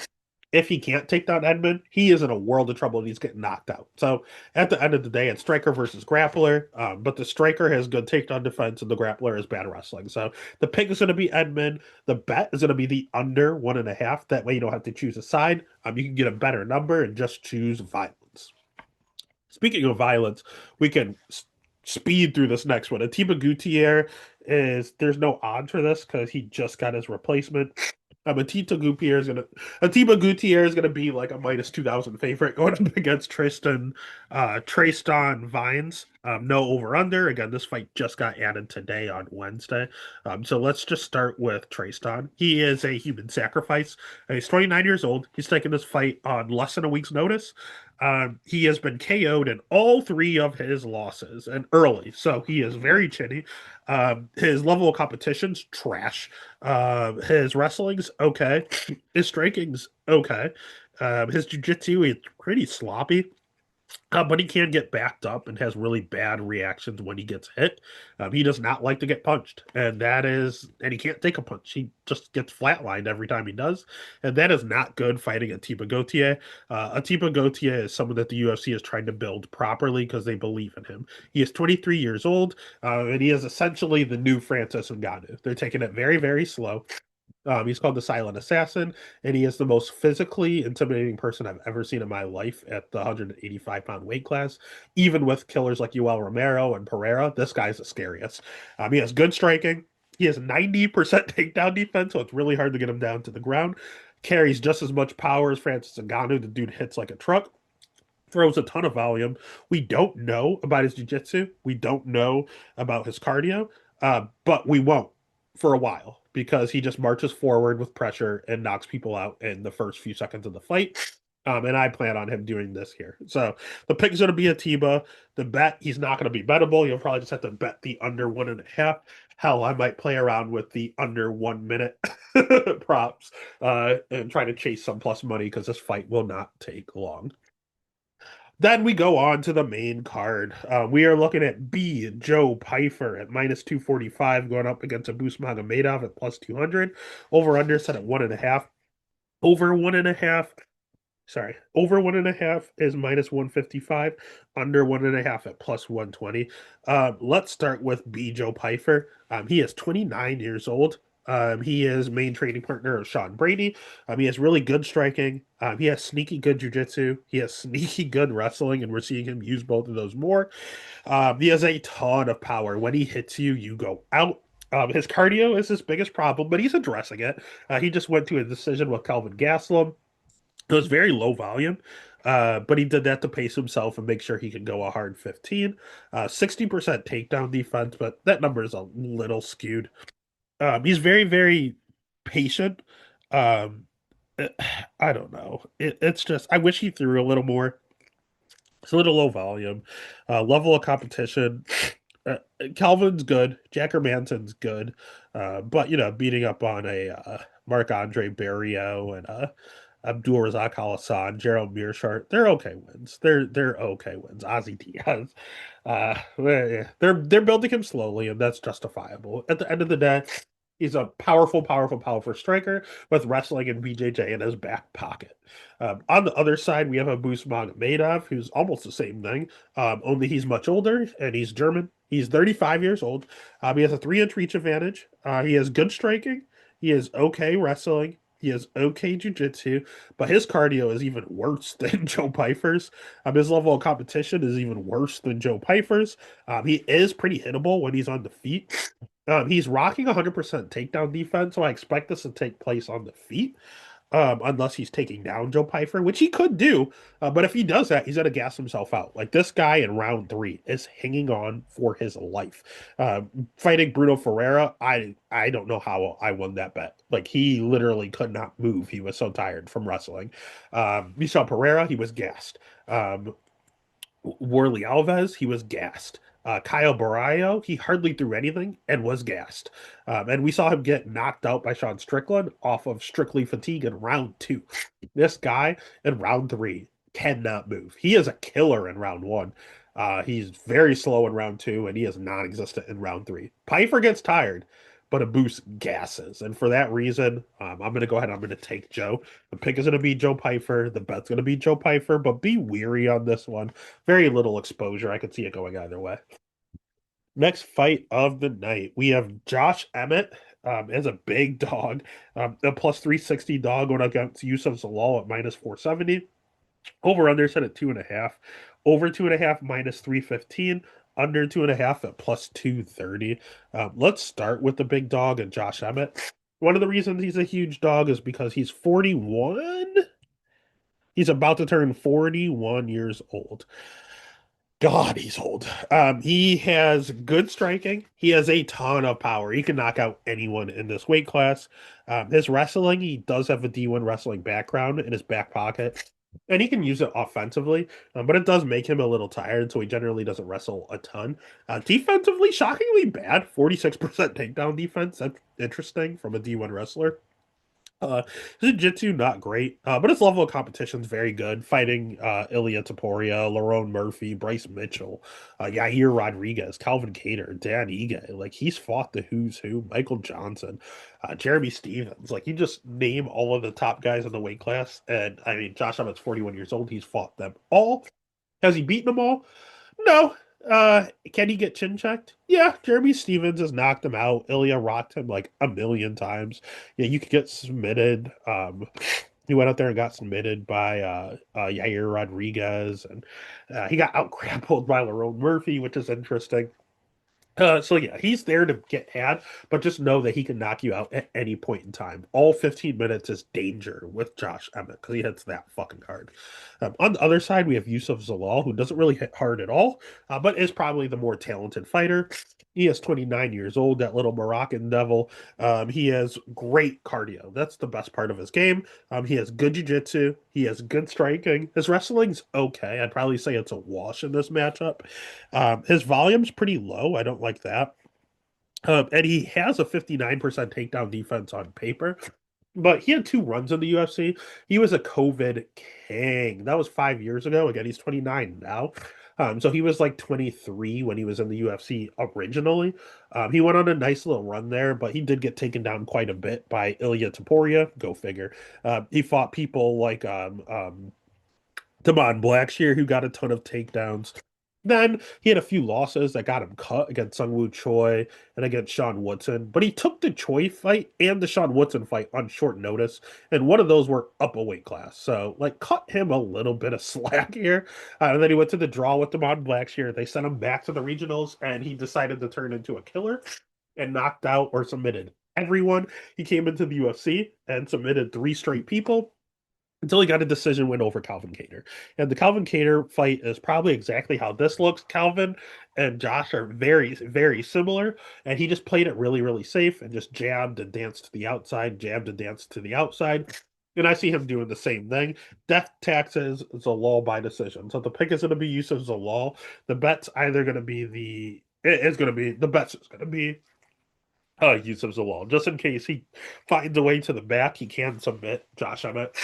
If he can't take down Edmund, he is in a world of trouble and he's getting knocked out. So at the end of the day, it's striker versus grappler. But the striker has good takedown defense and the grappler has bad wrestling. So the pick is going to be Edmund. The bet is going to be the under 1.5. That way you don't have to choose a side. You can get a better number and just choose violence. Speaking of violence, we can speed through this next one. Atiba Gutierrez there's no odds for this because he just got his replacement. Atiba Gutierrez is gonna be like a minus 2,000 favorite going up against Tristan Vines. No over under. Again, this fight just got added today on Wednesday. So let's just start with Tristan. He is a human sacrifice. He's 29 years old. He's taking this fight on less than a week's notice. He has been KO'd in all three of his losses and early, so he is very chinny. His level of competition's trash. His wrestling's okay. His striking's okay. His jiu-jitsu is pretty sloppy. But he can get backed up and has really bad reactions when he gets hit. He does not like to get punched, and he can't take a punch. He just gets flatlined every time he does, and that is not good fighting Atiba Gauthier. Atiba Gauthier is someone that the UFC is trying to build properly because they believe in him. He is 23 years old, and he is essentially the new Francis Ngannou. They're taking it very, very slow. He's called the Silent Assassin, and he is the most physically intimidating person I've ever seen in my life at the 185-pound weight class. Even with killers like Yoel Romero and Pereira, this guy's the scariest. He has good striking. He has 90% takedown defense, so it's really hard to get him down to the ground. Carries just as much power as Francis Ngannou. The dude hits like a truck. throws a ton of volume. We don't know about his jiu-jitsu. We don't know about his cardio, but we won't for a while because he just marches forward with pressure and knocks people out in the first few seconds of the fight. And I plan on him doing this here. So the pick is going to be a Tiba. The bet, he's not going to be bettable. You'll probably just have to bet the under 1.5. Hell, I might play around with the under 1 minute props and try to chase some plus money because this fight will not take long. Then we go on to the main card. We are looking at B, Joe Pyfer at minus 245 going up against Abus Magomedov at plus 200. Over under set at 1.5. Over 1.5. Sorry, over 1.5 is minus 155. Under 1.5 at plus 120. Let's start with B, Joe Pyfer. He is 29 years old. He is main training partner of Sean Brady. He has really good striking. He has sneaky good jujitsu. He has sneaky good wrestling, and we're seeing him use both of those more. He has a ton of power. When he hits you, you go out. His cardio is his biggest problem, but he's addressing it. He just went to a decision with Calvin Gastelum. It was very low volume, but he did that to pace himself and make sure he could go a hard 15. 60% takedown defense, but that number is a little skewed. He's very, very patient. Um, I don't know. It's just, I wish he threw a little more. It's a little low volume. Level of competition. Uh, Calvin's good. Jacker Manson's good. But, beating up on a Marc-Andre Barrio and Abdul Razak Al Hassan, Gerald Mearshart, they're okay wins. They're okay wins. Ozzy Diaz. They're building him slowly, and that's justifiable. At the end of the day, he's a powerful, powerful, powerful striker with wrestling and BJJ in his back pocket. On the other side, we have a Abus Magomedov, who's almost the same thing, only he's much older and he's German. He's 35 years old. He has a 3-inch reach advantage. He has good striking. He has okay wrestling. He has okay jujitsu, but his cardio is even worse than Joe Pyfer's. His level of competition is even worse than Joe Pyfer's. He is pretty hittable when he's on the feet. He's rocking 100% takedown defense, so I expect this to take place on the feet, unless he's taking down Joe Pyfer, which he could do. But if he does that, he's going to gas himself out. Like this guy in round 3 is hanging on for his life. Fighting Bruno Ferreira, I don't know how I won that bet. Like he literally could not move. He was so tired from wrestling. Michel Pereira, he was gassed. Worley Alves, he was gassed. Kyle Barrio, he hardly threw anything and was gassed. And we saw him get knocked out by Sean Strickland off of strictly fatigue in round 2. This guy in round 3 cannot move. He is a killer in round 1. He's very slow in round 2, and he is non existent in round 3. Pfeiffer gets tired, but a boost gasses. And for that reason, I'm going to go ahead. I'm going to take Joe. The pick is going to be Joe Pyfer. The bet's going to be Joe Pyfer, but be weary on this one. Very little exposure. I could see it going either way. Next fight of the night, we have Josh Emmett as a big dog, a plus 360 dog going against Yusuf Zalal at minus 470. Over under set at 2.5. Over 2.5 minus 315. Under 2.5 at plus 230. Let's start with the big dog and Josh Emmett. One of the reasons he's a huge dog is because he's 41. He's about to turn 41 years old. God, he's old. He has good striking. He has a ton of power. He can knock out anyone in this weight class. His wrestling, he does have a D1 wrestling background in his back pocket, and he can use it offensively, but it does make him a little tired, so he generally doesn't wrestle a ton. Defensively, shockingly bad. 46% takedown defense. That's interesting from a D1 wrestler. Jiu-Jitsu, not great, but his level of competition is very good. Fighting Ilia Topuria, Lerone Murphy, Bryce Mitchell, Yair Rodriguez, Calvin Kattar, Dan Ige. Like, he's fought the who's who, Michael Johnson, Jeremy Stevens. Like, you just name all of the top guys in the weight class. And, I mean, Josh Emmett's 41 years old. He's fought them all. Has he beaten them all? No. Can he get chin checked? Yeah, Jeremy Stevens has knocked him out. Ilya rocked him like a million times. Yeah, you could get submitted. He went out there and got submitted by Yair Rodriguez, and he got out grappled by Lerone Murphy, which is interesting. So yeah, he's there to get had, but just know that he can knock you out at any point in time. All 15 minutes is danger with Josh Emmett because he hits that fucking hard. On the other side, we have Yusuf Zalal, who doesn't really hit hard at all, but is probably the more talented fighter. He is 29 years old, that little Moroccan devil. He has great cardio. That's the best part of his game. He has good jiu-jitsu. He has good striking. His wrestling's okay. I'd probably say it's a wash in this matchup. His volume's pretty low. I don't like that. And he has a 59% takedown defense on paper, but he had two runs in the UFC. He was a COVID king. That was 5 years ago. Again, he's 29 now. So he was like 23 when he was in the UFC originally. He went on a nice little run there, but he did get taken down quite a bit by Ilya Taporia. Go figure. He fought people like Damon Blackshear, who got a ton of takedowns. Then he had a few losses that got him cut against Sungwoo Choi and against Sean Woodson. But he took the Choi fight and the Sean Woodson fight on short notice, and one of those were up a weight class. So, like, cut him a little bit of slack here. And then he went to the draw with Damon Blackshear. They sent him back to the regionals, and he decided to turn into a killer and knocked out or submitted everyone. He came into the UFC and submitted three straight people until he got a decision win over Calvin Kattar. And the Calvin Kattar fight is probably exactly how this looks. Calvin and Josh are very, very similar, and he just played it really, really safe and just jabbed and danced to the outside, jabbed and danced to the outside. And I see him doing the same thing. Death taxes Zalal by decision. So the pick is going to be Yusuf Zalal. The bet's either going to be the bet's is going to be Yusuf Zalal. Just in case he finds a way to the back, he can submit Josh Emmett.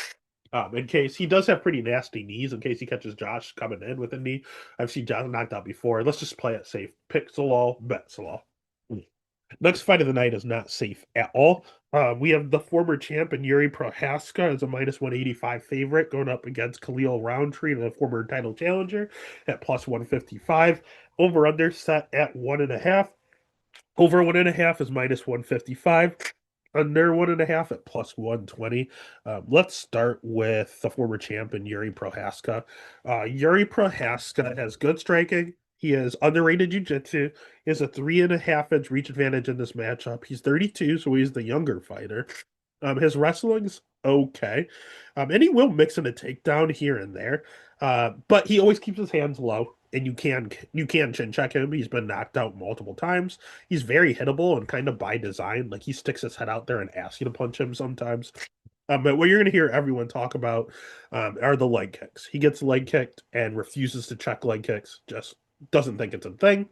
In case he does have pretty nasty knees, in case he catches Josh coming in with a knee. I've seen Josh knocked out before. Let's just play it safe. Pick Zalal, bet Zalal. Next fight of the night is not safe at all. We have the former champion Yuri Prohaska as a minus 185 favorite going up against Khalil Roundtree, the former title challenger, at plus 155. Over under set at 1.5. Over 1.5 is minus 155. Under 1.5 at plus 120. Let's start with the former champion Yuri Prohaska. Yuri Prohaska has good striking. He has underrated jiu-jitsu. He has a 3.5 inch reach advantage in this matchup. He's 32, so he's the younger fighter. His wrestling's okay. And he will mix in a takedown here and there. But he always keeps his hands low, and you can chin check him. He's been knocked out multiple times. He's very hittable and kind of by design. Like he sticks his head out there and asks you to punch him sometimes. But what you're going to hear everyone talk about are the leg kicks. He gets leg kicked and refuses to check leg kicks. Just doesn't think it's a thing.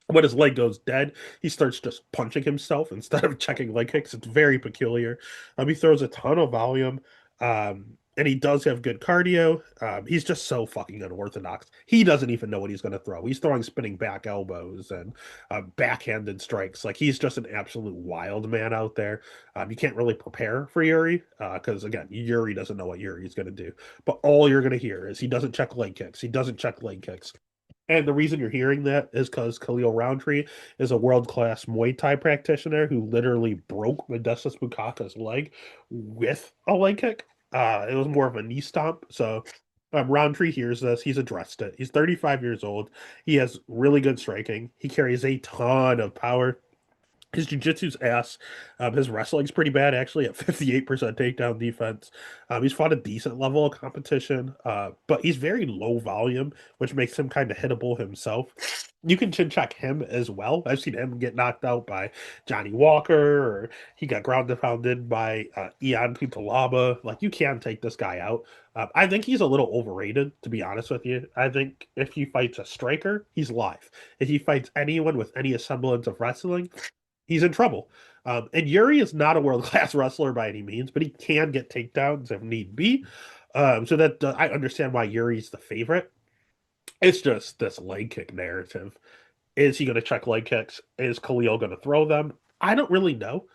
When his leg goes dead, he starts just punching himself instead of checking leg kicks. It's very peculiar. He throws a ton of volume, and he does have good cardio. He's just so fucking unorthodox. He doesn't even know what he's going to throw. He's throwing spinning back elbows and backhanded strikes. Like he's just an absolute wild man out there. You can't really prepare for Yuri because again, Yuri doesn't know what Yuri is going to do. But all you're going to hear is he doesn't check leg kicks. He doesn't check leg kicks. And the reason you're hearing that is because Khalil Roundtree is a world-class Muay Thai practitioner who literally broke Modestas Bukaka's leg with a leg kick. It was more of a knee stomp. So Roundtree hears this. He's addressed it. He's 35 years old. He has really good striking. He carries a ton of power. His jiu-jitsu's ass. His wrestling's pretty bad, actually, at 58% takedown defense. He's fought a decent level of competition, but he's very low volume, which makes him kind of hittable himself. You can chin check him as well. I've seen him get knocked out by Johnny Walker, or he got ground and pounded by Ian Cutelaba. Like, you can take this guy out. I think he's a little overrated, to be honest with you. I think if he fights a striker, he's live. If he fights anyone with any semblance of wrestling, he's in trouble. And Yuri is not a world class wrestler by any means, but he can get takedowns if need be. So that I understand why Yuri's the favorite. It's just this leg kick narrative. Is he going to check leg kicks? Is Khalil going to throw them? I don't really know.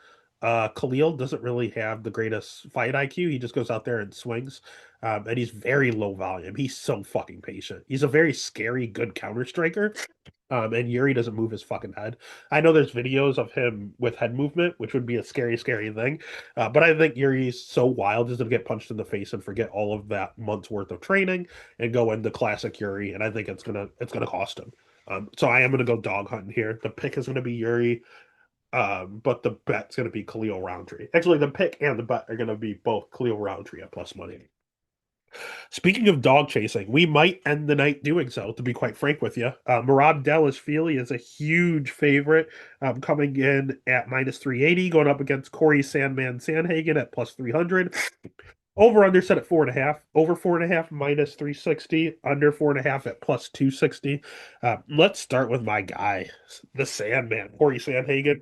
Khalil doesn't really have the greatest fight IQ. He just goes out there and swings. And he's very low volume. He's so fucking patient. He's a very scary, good counter striker. And Yuri doesn't move his fucking head. I know there's videos of him with head movement, which would be a scary, scary thing. But I think Yuri's so wild he's gonna get punched in the face and forget all of that month's worth of training and go into classic Yuri. And I think it's gonna cost him. So I am going to go dog hunting here. The pick is going to be Yuri, but the bet's going to be Khalil Roundtree. Actually, the pick and the bet are going to be both Khalil Roundtree at plus money. Speaking of dog chasing, we might end the night doing so, to be quite frank with you. Marab Dalashvili is a huge favorite, coming in at minus 380, going up against Corey Sandman Sandhagen at plus 300. Over under set at 4.5. Over 4.5 minus 360. Under 4.5 at plus 260. Let's start with my guy, the Sandman, Corey Sandhagen.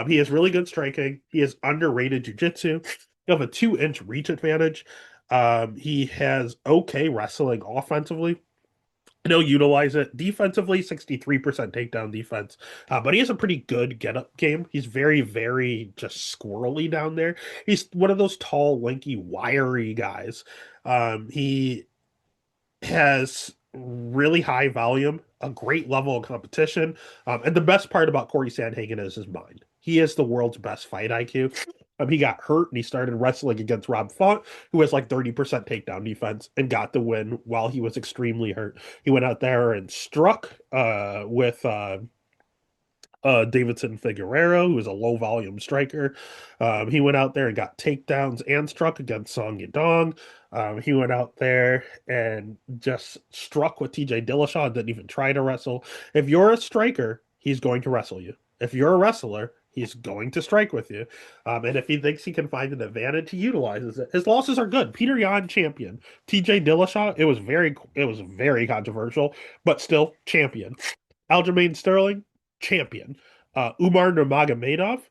He has really good striking. He has underrated jiu-jitsu. He'll have a 2-inch reach advantage. He has okay wrestling offensively. And he'll utilize it defensively, 63% takedown defense. But he has a pretty good get up game. He's very, very just squirrely down there. He's one of those tall, lanky, wiry guys. He has really high volume, a great level of competition. And the best part about Corey Sandhagen is his mind. He is the world's best fight IQ. He got hurt and he started wrestling against Rob Font, who has like 30% takedown defense, and got the win while he was extremely hurt. He went out there and struck with Davidson Figueroa, who is a low volume striker. He went out there and got takedowns and struck against Song Yadong. He went out there and just struck with TJ Dillashaw and didn't even try to wrestle. If you're a striker, he's going to wrestle you. If you're a wrestler, he's going to strike with you. And if he thinks he can find an advantage, he utilizes it. His losses are good. Peter Yan, champion. TJ Dillashaw, it was very controversial, but still champion. Aljamain Sterling, champion. Umar Nurmagomedov,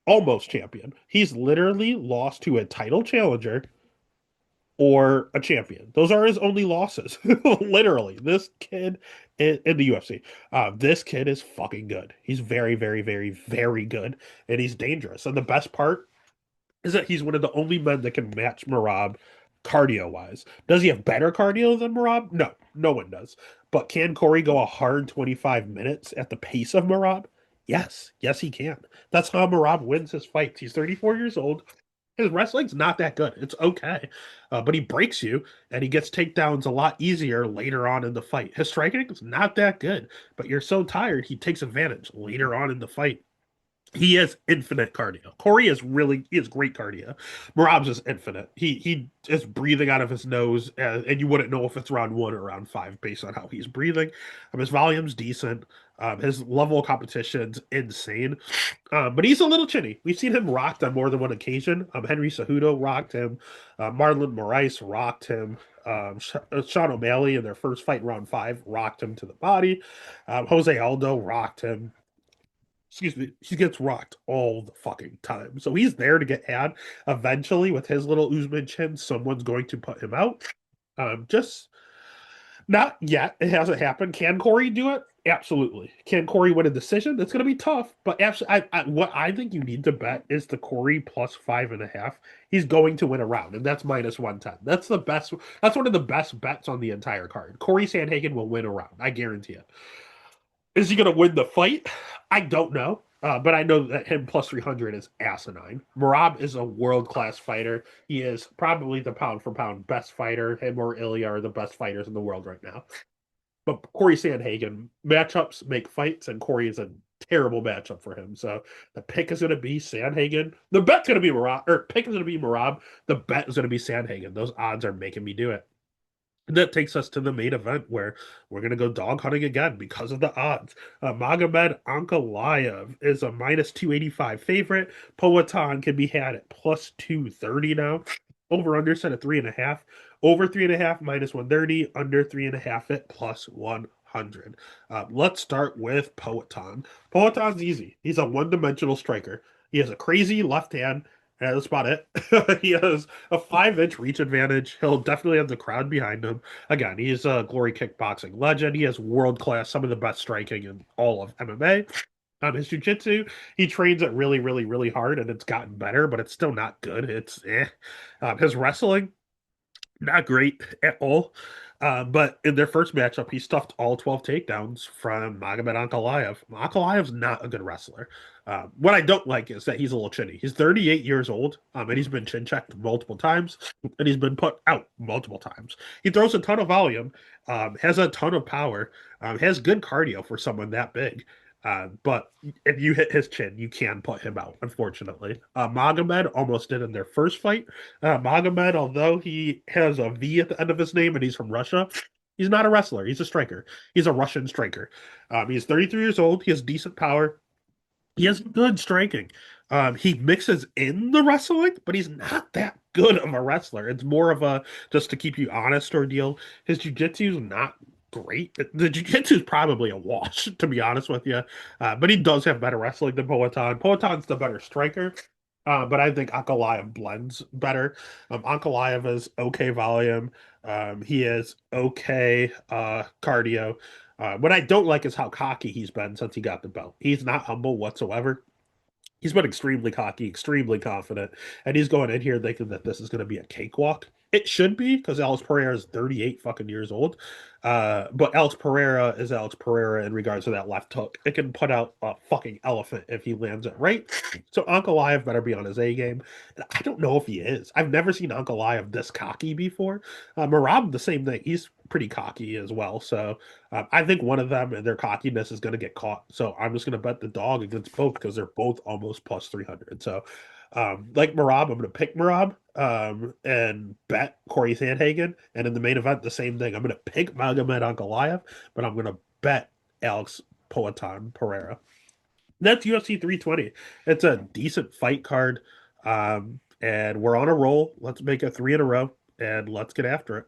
almost champion. He's literally lost to a title challenger or a champion. Those are his only losses. Literally, this kid in the UFC. This kid is fucking good. He's very, very, very, very good, and he's dangerous. And the best part is that he's one of the only men that can match Marab cardio wise. Does he have better cardio than Marab? No, no one does. But can Corey go a hard 25 minutes at the pace of Marab? Yes, yes, he can. That's how Marab wins his fights. He's 34 years old. His wrestling's not that good. It's okay. But he breaks you and he gets takedowns a lot easier later on in the fight. His striking is not that good, but you're so tired, he takes advantage later on in the fight. He has infinite cardio. He has great cardio. Marab's is infinite. He is breathing out of his nose, and you wouldn't know if it's round one or round five based on how he's breathing. His volume's decent. His level of competition's insane. But he's a little chinny. We've seen him rocked on more than one occasion. Henry Cejudo rocked him. Marlon Moraes rocked him. Sean O'Malley in their first fight, round five, rocked him to the body. Jose Aldo rocked him. Excuse me, he gets rocked all the fucking time. So he's there to get had. Eventually, with his little Usman chin, someone's going to put him out. Just not yet. It hasn't happened. Can Corey do it? Absolutely. Can Corey win a decision? It's going to be tough. But actually, what I think you need to bet is the Corey plus 5.5. He's going to win a round, and that's minus 110. That's the best. That's one of the best bets on the entire card. Corey Sandhagen will win a round. I guarantee it. Is he going to win the fight? I don't know. But I know that him plus 300 is asinine. Marab is a world class fighter. He is probably the pound for pound best fighter. Him or Ilya are the best fighters in the world right now. But Corey Sandhagen, matchups make fights, and Corey is a terrible matchup for him. So the pick is going to be Sandhagen. The bet's going to be Marab, or pick is going to be Marab. The bet is going to be Sandhagen. Those odds are making me do it. And that takes us to the main event where we're going to go dog hunting again because of the odds. Magomed Ankalaev is a minus 285 favorite. Powhatan can be had at plus 230 now. Over under set at 3.5. Over 3.5 minus 130. Under 3.5 at plus 100. Let's start with Powhatan. Powhatan's easy. He's a one-dimensional striker. He has a crazy left hand. And that's about it. He has a 5-inch reach advantage. He'll definitely have the crowd behind him. Again, he's a glory kickboxing legend. He has world class, some of the best striking in all of MMA. His jiu-jitsu, he trains it really, really, really hard, and it's gotten better, but it's still not good. It's eh. His wrestling, not great at all. But in their first matchup, he stuffed all 12 takedowns from Magomed Ankalaev. Ankalaev's not a good wrestler. What I don't like is that he's a little chinny. He's 38 years old, and he's been chin checked multiple times, and he's been put out multiple times. He throws a ton of volume, has a ton of power, has good cardio for someone that big. But if you hit his chin, you can put him out, unfortunately. Magomed almost did in their first fight. Magomed, although he has a V at the end of his name and he's from Russia, he's not a wrestler. He's a striker. He's a Russian striker. He's 33 years old. He has decent power. He has good striking. He mixes in the wrestling, but he's not that good of a wrestler. It's more of a just to keep you honest ordeal. His jiu-jitsu is not great. The jiu-jitsu is probably a wash, to be honest with you. But he does have better wrestling than Poatan. Poatan's the better striker. But I think Ankalaev blends better. Ankalaev is okay volume. He is okay cardio. What I don't like is how cocky he's been since he got the belt. He's not humble whatsoever. He's been extremely cocky, extremely confident, and he's going in here thinking that this is going to be a cakewalk. It should be because Alex Pereira is 38 fucking years old. But Alex Pereira is Alex Pereira in regards to that left hook. It can put out a fucking elephant if he lands it right. So Ankalaev better be on his A game. And I don't know if he is. I've never seen Ankalaev this cocky before. Merab, the same thing. He's pretty cocky as well. So I think one of them and their cockiness is going to get caught. So I'm just going to bet the dog against both because they're both almost plus 300. So, like Marab, I'm going to pick Marab and bet Corey Sandhagen. And in the main event, the same thing. I'm going to pick Magomed Ankalaev, but I'm going to bet Alex Poatan Pereira. That's UFC 320. It's a decent fight card. And we're on a roll. Let's make it three in a row and let's get after it.